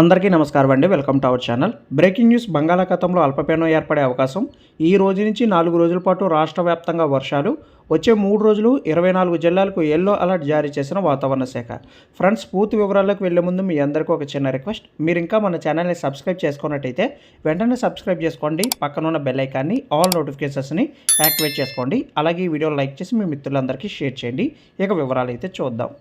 అందరికీ నమస్కారం అండి. Welcome to our channel. Breaking news. బంగాళాఖాతంలో అల్పపీడనం ఏర్పడే అవకాశం. ఈ రోజు నుంచి 4 రోజుల పాటు రాష్ట్ర వ్యాప్తంగా వర్షాలు. వచ్చే 3 రోజులు 24 జిల్లాలకు యెల్లో అలర్ట్ జారీ చేసిన వాతావరణ శాఖ. ఫ్రెండ్స్, పూర్తి వివరాల్లోకి వెళ్లే ముందు మీ అందరికీ ఒక చిన్న రిక్వెస్ట్. మీరు ఇంకా మన ఛానల్ని సబ్స్క్రైబ్ చేసుకున్నట్టయితే వెంటనే సబ్స్క్రైబ్ చేసుకోండి. పక్కనున్న బెల్ ఐకాన్ని ఆల్ నోటిఫికేషన్స్ని యాక్టివేట్ చేసుకోండి. అలాగే ఈ వీడియోని లైక్ చేసి మీ మిత్రులందరికీ షేర్ చేయండి. ఇక వివరాలు అయితే చూద్దాం.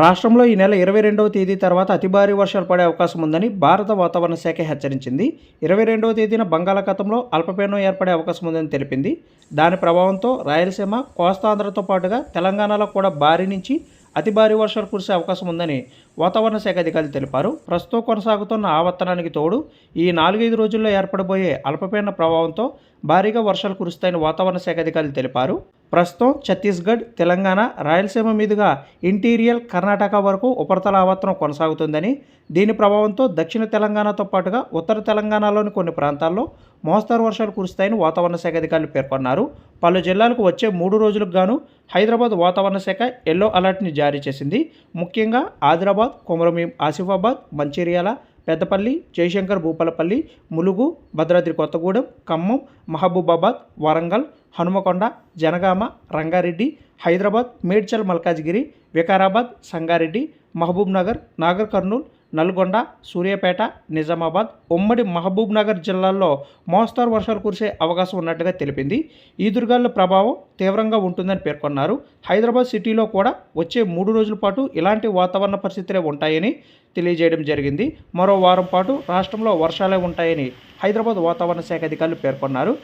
రాష్ట్రంలో ఈ నెల 22వ తేదీ తర్వాత అతి భారీ వర్షాలు పడే అవకాశం ఉందని భారత వాతావరణ శాఖ హెచ్చరించింది. 22వ తేదీన బంగాళాఖాతంలో అల్పపీడనం ఏర్పడే అవకాశం ఉందని తెలిపింది. దాని ప్రభావంతో రాయలసీమ, కోస్తాంధ్రతో పాటుగా తెలంగాణలో కూడా భారీ నుంచి అతి భారీ వర్షాలు కురిసే అవకాశం ఉందని వాతావరణ శాఖ అధికారులు తెలిపారు. ప్రస్తుతం కొనసాగుతున్న ఆవర్తనానికి తోడు ఈ 4-5 రోజుల్లో ఏర్పడబోయే అల్పపీడన ప్రభావంతో భారీగా వర్షాలు కురుస్తాయని వాతావరణ శాఖ అధికారులు తెలిపారు. ప్రస్తుతం ఛత్తీస్గఢ్, తెలంగాణ, రాయలసీమ మీదుగా ఇంటీరియర్ కర్ణాటక వరకు ఉపరితల ఆవర్తనం కొనసాగుతుందని, దీని ప్రభావంతో దక్షిణ తెలంగాణతో పాటుగా ఉత్తర తెలంగాణలోని కొన్ని ప్రాంతాల్లో మోస్తరు వర్షాలు కురుస్తాయని వాతావరణ శాఖ అధికారులు పేర్కొన్నారు. పలు జిల్లాలకు వచ్చే 3 రోజులకు గాను హైదరాబాద్ వాతావరణ శాఖ యెల్లో అలర్ట్ని జారీ చేసింది. ముఖ్యంగా ఆదిలాబాద్, కొమరంభీం, ఆసిఫాబాద్, మంచిర్యాల, పెద్దపల్లి, జయశంకర్ భూపాలపల్లి, ములుగు, భద్రాద్రి కొత్తగూడెం, ఖమ్మం, మహబూబాబాద్, వరంగల్, హనుమకొండ, జనగామ, రంగారెడ్డి, హైదరాబాద్, మేడ్చల్ మల్కాజ్గిరి, వికారాబాద్, సంగారెడ్డి, మహబూబ్ నగర్, నాగర్ కర్నూల్, నల్గొండ, సూర్యాపేట, నిజామాబాద్, ఉమ్మడి మహబూబ్ నగర్ జిల్లాల్లో మోస్తరు వర్షాలు కురిసే అవకాశం ఉన్నట్టుగా తెలిపింది. ఈదురుగాలుల ప్రభావం తీవ్రంగా ఉంటుందని పేర్కొన్నారు. హైదరాబాద్ సిటీలో కూడా వచ్చే 3 రోజుల పాటు ఇలాంటి వాతావరణ పరిస్థితులే ఉంటాయని తెలియజేయడం జరిగింది. మరో వారం పాటు రాష్ట్రంలో వర్షాలే ఉంటాయని హైదరాబాద్ వాతావరణ శాఖ అధికారులు పేర్కొన్నారు.